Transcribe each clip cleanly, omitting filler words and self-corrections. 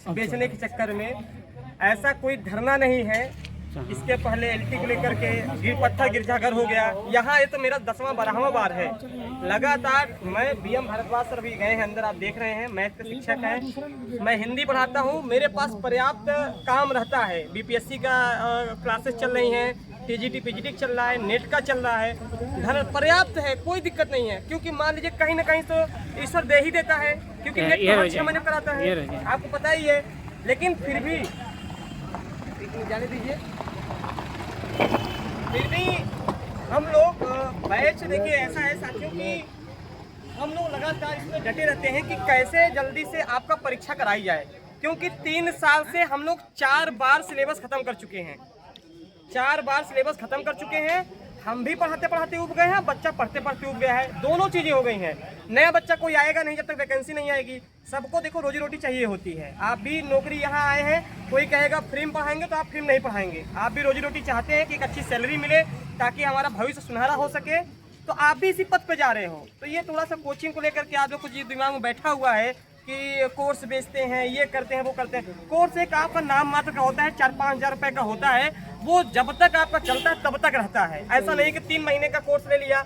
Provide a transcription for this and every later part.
बेचने के चक्कर में। ऐसा कोई धरना नहीं है। इसके पहले एलटी को लेकर के गिरपत्थर गिरजाघर हो गया। यहाँ ये तो मेरा 10वां 12वां बार है लगातार। मैं बीएम भारद्वाज सर भी गए हैं अंदर, आप देख रहे हैं। मैथ के शिक्षक हैं, मैं हिंदी पढ़ाता हूँ। मेरे पास पर्याप्त काम रहता है। बीपीएससी का क्लासेस चल रही हैं, टीजीटी पीजीटी चल रहा है, नेट का चल रहा है, धन पर्याप्त है, कोई दिक्कत नहीं है। क्योंकि मान लीजिए कहीं ना कहीं तो ईश्वर दे ही देता है, क्योंकि नेट तो 6 महीने कराता है, आपको पता ही है। लेकिन फिर भी जाने दीजिए, फिर भी हम लोग बैच देखिए ऐसा है साथियों कि हम लोग लगातार इसमें डटे रहते हैं कि कैसे जल्दी से आपका परीक्षा कराई जाए। क्योंकि 3 साल से हम लोग 4 बार सिलेबस खत्म कर चुके हैं, 4 बार सिलेबस खत्म कर चुके हैं। हम भी पढ़ाते पढ़ाते उब गए हैं, बच्चा पढ़ते पढ़ते उब गया है। दोनों चीज़ें हो गई हैं। नया बच्चा कोई आएगा नहीं जब तक वैकेंसी नहीं आएगी। सबको देखो रोजी रोटी चाहिए होती है। आप भी नौकरी यहाँ आए हैं, कोई कहेगा फ्री में पढ़ाएंगे तो आप फ्री में नहीं पढ़ाएंगे। आप भी रोजी रोटी चाहते हैं कि एक अच्छी सैलरी मिले ताकि हमारा भविष्य सुनहरा हो सके, तो आप भी इसी पथ पे जा रहे हो। तो ये थोड़ा सा कोचिंग को लेकर के आप लोग कुछ दिमाग में बैठा हुआ है कि कोर्स बेचते हैं, ये करते हैं, वो करते हैं। कोर्स एक आपका नाम मात्र का होता है, 4-5 हज़ार रुपये का होता है। वो जब तक आपका चलता है तब तक रहता है। ऐसा नहीं कि 3 महीने का कोर्स ले लिया,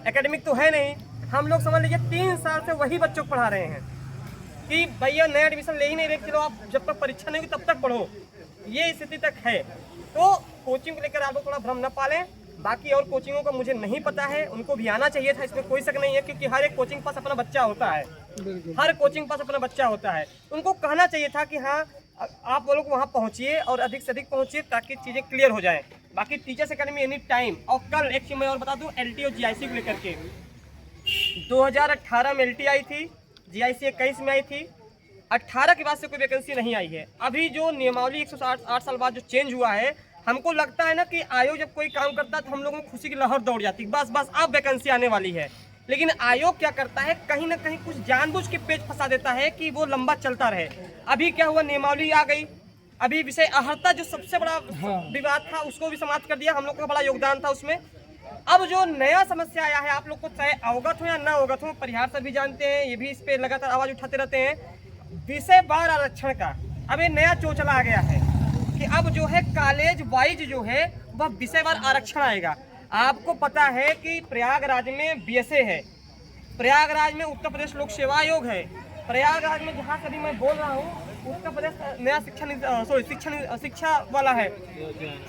एकेडमिक तो है नहीं। हम लोग समझ लीजिए 3 साल से वही बच्चों को पढ़ा रहे हैं कि भैया नया एडमिशन ले ही नहीं रहे, चलो आप जब तक परीक्षा नहीं होगी तब तक पढ़ो। ये स्थिति तक है। तो कोचिंग को लेकर आप लोग थोड़ा भ्रम न पालें। बाकी और कोचिंगों का मुझे नहीं पता है, उनको भी आना चाहिए था, इसमें कोई शक नहीं है। क्योंकि हर एक कोचिंग पास अपना बच्चा होता है, हर कोचिंग पास अपना बच्चा होता है। उनको कहना चाहिए था कि हाँ आप वो लोग वहाँ पहुँचिए और अधिक से अधिक पहुँचिए ताकि चीज़ें क्लियर हो जाएँ। बाकी टीचर्स अकेडमी एनी टाइम। और कल एक चीज़ मैं और बता दूँ, LT और GIC को लेकर के 2018 में LT आई थी, GIC 21 में आई थी। 18 के बाद से कोई वैकेंसी नहीं आई है। अभी जो नियमावली 108 साल बाद जो चेंज हुआ है, हमको लगता है ना कि आयोग जब कोई काम करता है तो हम लोगों में खुशी की लहर दौड़ जाती है, बस बस अब वैकेंसी आने वाली है। लेकिन आयोग क्या करता है, कहीं ना कहीं कुछ जानबूझ के पेच फंसा देता है कि वो लंबा चलता रहे। अभी क्या हुआ, नियमावली आ गई। अभी विषय अहर्ता जो सबसे बड़ा विवाद था उसको भी समाप्त कर दिया, हम लोग का बड़ा योगदान था उसमें। अब जो नया समस्या आया है, आप लोग को चाहे अवगत हो या ना अवगत हो, परिहार सर भी जानते हैं, ये भी इस पे लगातार आवाज उठाते रहते हैं, विषय बार आरक्षण का। अब ये नया चोचला आ गया है कि अब जो है कॉलेज वाइज जो है वह विषयवार आरक्षण आएगा। आपको पता है कि प्रयागराज में BSA है, प्रयागराज में उत्तर प्रदेश लोक सेवा आयोग है, प्रयागराज में जहाँ से भी मैं बोल रहा हूँ उत्तर प्रदेश नया शिक्षा वाला है,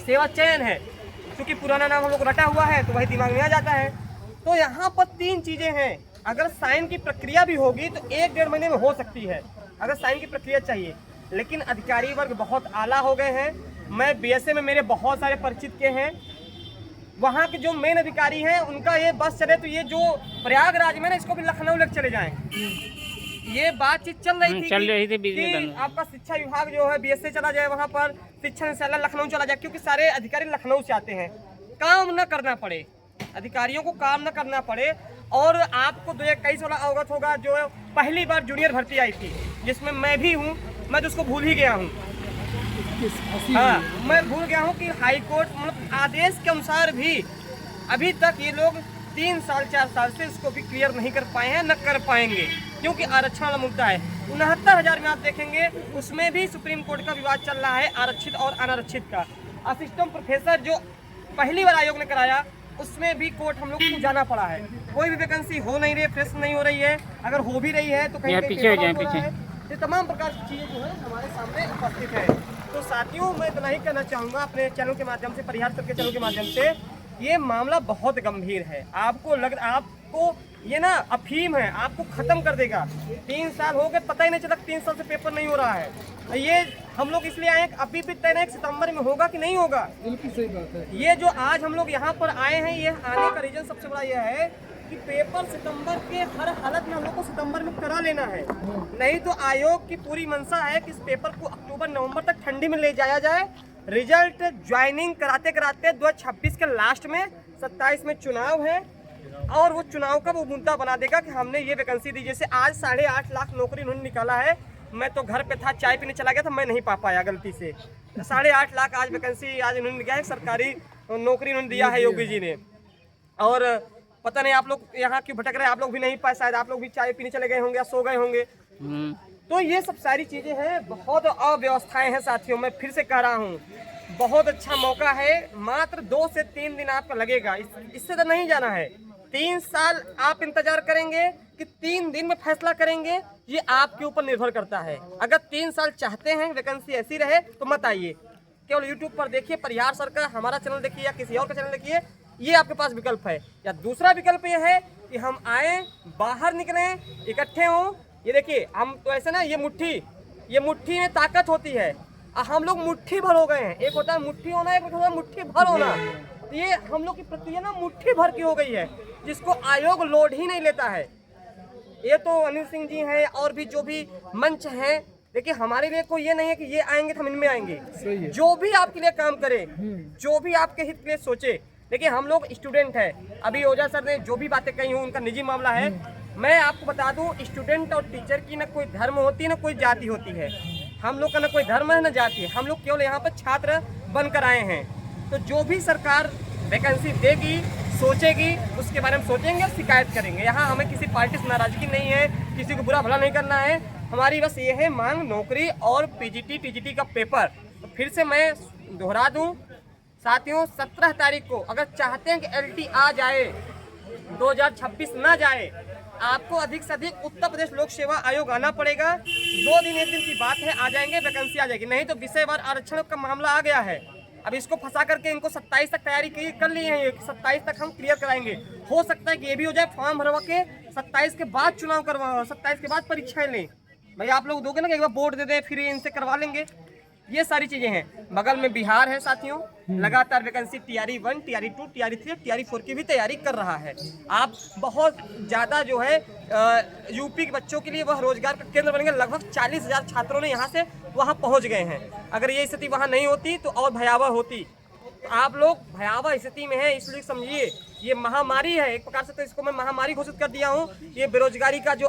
सेवा चयन है। क्योंकि पुराना नाम हम लोग रटा हुआ है तो वही दिमाग में आ जाता है। तो यहाँ पर 3 चीज़ें हैं। अगर साइन की प्रक्रिया भी होगी तो 1-1.5 महीने में हो सकती है, अगर साइन की प्रक्रिया चाहिए। लेकिन अधिकारी वर्ग बहुत आला हो गए हैं। मैं BSA में मेरे बहुत सारे परिचित के हैं, वहाँ के जो मेन अधिकारी हैं उनका ये बस चले तो ये जो प्रयागराज में ना इसको भी लखनऊ लेकर चले जाएं। ये बातचीत चल रही थी कि आपका शिक्षा विभाग जो है BSA चला जाए, वहाँ पर शिक्षा निदेशालय लखनऊ चला जाए, क्योंकि सारे अधिकारी लखनऊ से आते हैं। काम न करना पड़े, अधिकारियों को काम न करना पड़े। और आपको 2021 वाला अवगत होगा, जो पहली बार जूनियर भर्ती आई थी जिसमें मैं भी हूँ, मैं तो उसको भूल ही गया हूँ। हाँ, मैं भूल गया हूँ कि हाई कोर्ट मतलब आदेश के अनुसार भी अभी तक ये लोग 3 साल 4 साल से इसको भी क्लियर नहीं कर पाए हैं, न कर पाएंगे, क्योंकि आरक्षण वाला मुद्दा है। 69,000 में आप देखेंगे उसमें भी सुप्रीम कोर्ट का विवाद चल रहा है, आरक्षित और अनारक्षित का। असिस्टेंट प्रोफेसर जो पहली बार आयोग ने कराया उसमें भी कोर्ट हम लोग को जाना पड़ा है। कोई भी वैकेंसी हो नहीं रही है, फ्रेश नहीं हो रही है, अगर हो भी रही है तो कहीं पीछे। ये तमाम प्रकार की चीज़ें जो है हमारे सामने उपस्थित है। तो साथियों, मैं इतना ही कहना चाहूँगा अपने चैनल के माध्यम से, परिहार सर के चैनल के माध्यम से, ये मामला बहुत गंभीर है। आपको ये ना अफीम है, आपको ख़त्म कर देगा। 3 साल हो गए, पता ही नहीं चला 3 साल से पेपर नहीं हो रहा है। ये हम लोग इसलिए आए अभी भी तय नहीं 1 सितंबर में होगा कि नहीं होगा। बिल्कुल सही बात है। ये जो आज हम लोग यहाँ पर आए हैं, ये आने का रीजन सबसे बड़ा यह है कि पेपर सितंबर के हर हालत में हम लोग को सितंबर में करा लेना है। नहीं तो आयोग की पूरी मंशा है कि इस पेपर को अक्टूबर-नवंबर तक ठंडी में ले जाया जाए। रिजल्ट ज्वाइनिंग कराते कराते 2026 के लास्ट में 27 में चुनाव है, और वो चुनाव का वो मुद्दा बना देगा कि हमने ये वैकेंसी दी। जैसे आज 8.5 लाख नौकरी उन्होंने निकाला है, मैं तो घर पे था, चाय पीने चला गया था, मैं नहीं पा पाया गलती से। 8.5 लाख आज वैकेंसी आज उन्होंने क्या है, सरकारी नौकरी उन्होंने दिया है योगी जी ने। और पता नहीं आप लोग यहाँ क्यों भटक रहे हैं, आप लोग भी नहीं पाए, शायद आप लोग भी चाय पीने चले गए होंगे या सो गए होंगे। तो ये सब सारी चीज़ें हैं, बहुत अव्यवस्थाएं हैं साथियों। मैं फिर से कह रहा हूँ, बहुत अच्छा मौका है, मात्र 2 से 3 दिन आपका लगेगा, इससे तो नहीं जाना है। 3 साल आप इंतजार करेंगे कि 3 दिन में फैसला करेंगे, ये आपके ऊपर निर्भर करता है। अगर 3 साल चाहते हैं वैकेंसी ऐसी रहे तो मत आइए, केवल यूट्यूब पर देखिए, परिहार सर का हमारा चैनल देखिए या किसी और का चैनल देखिए, ये आपके पास विकल्प है। या दूसरा विकल्प ये है कि हम आए, बाहर निकलें, इकट्ठे हों। ये देखिए, हम तो ऐसे ना, ये मुट्ठी में ताकत होती है, हम लोग मुट्ठी भर हो गए हैं। एक होता है मुट्ठी होना, एक होता है मुट्ठी भर होना। तो ये हम लोग की प्रक्रिया ना मुट्ठी भर की हो गई है, जिसको आयोग लोड ही नहीं लेता है। ये तो अनिल सिंह जी हैं और भी जो भी मंच हैं, देखिए हमारे लिए कोई ये नहीं है कि ये आएंगे तो हम इनमें आएंगे। जो भी आपके लिए काम करे, जो भी आपके हित के लिए सोचे। देखिए हम लोग स्टूडेंट हैं, अभी ओझा सर ने जो भी बातें कही हूँ उनका निजी मामला है। मैं आपको बता दूं, स्टूडेंट और टीचर की ना कोई धर्म होती है ना कोई जाति होती है। हम लोग का ना कोई धर्म है ना जाति है, हम लोग केवल यहाँ पर छात्र बनकर आए हैं। तो जो भी सरकार वैकेंसी देगी, सोचेगी, उसके बारे में सोचेंगे, शिकायत करेंगे। यहाँ हमें किसी पार्टी से नाराजगी नहीं है, किसी को बुरा भला नहीं करना है। हमारी बस ये है मांग नौकरी और पीजीटी टीजीटी का पेपर। तो फिर से मैं दोहरा दूं साथियों, 17 तारीख को अगर चाहते हैं कि एलटी आ जाए, 2026 ना जाए, आपको अधिक से अधिक उत्तर प्रदेश लोक सेवा आयोग आना पड़ेगा। 2 दिन 1 दिन की बात है, आ जाएंगे, वैकेंसी आ जाएगी। नहीं तो विषयवार आरक्षण का मामला आ गया है, अब इसको फंसा करके इनको 27 तक तैयारी कर ली है, 27 तक हम क्लियर कराएंगे। हो सकता है कि ये भी हो जाए, फॉर्म भरवा के 27 के बाद चुनाव करवा, 27 के बाद परीक्षाएं लें। भाई आप लोग दोगे ना कि एक बार बोर्ड दे दें, फिर इनसे करवा लेंगे। ये सारी चीजें हैं। बगल में बिहार है साथियों, लगातार vacancy TRE 1, TRE 2, TRE 3, TRE 4 की भी तैयारी कर रहा है। आप बहुत ज़्यादा जो है यूपी के बच्चों के लिए वह रोजगार का केंद्र बनेंगे। लगभग 40,000 छात्रों ने यहाँ से वहाँ पहुँच गए हैं। अगर ये स्थिति वहाँ नहीं होती तो और भयावह होती। तो आप लोग भयावह स्थिति में है, इसलिए समझिए ये महामारी है एक प्रकार से। तो इसको मैं महामारी घोषित कर दिया हूँ। ये बेरोजगारी का जो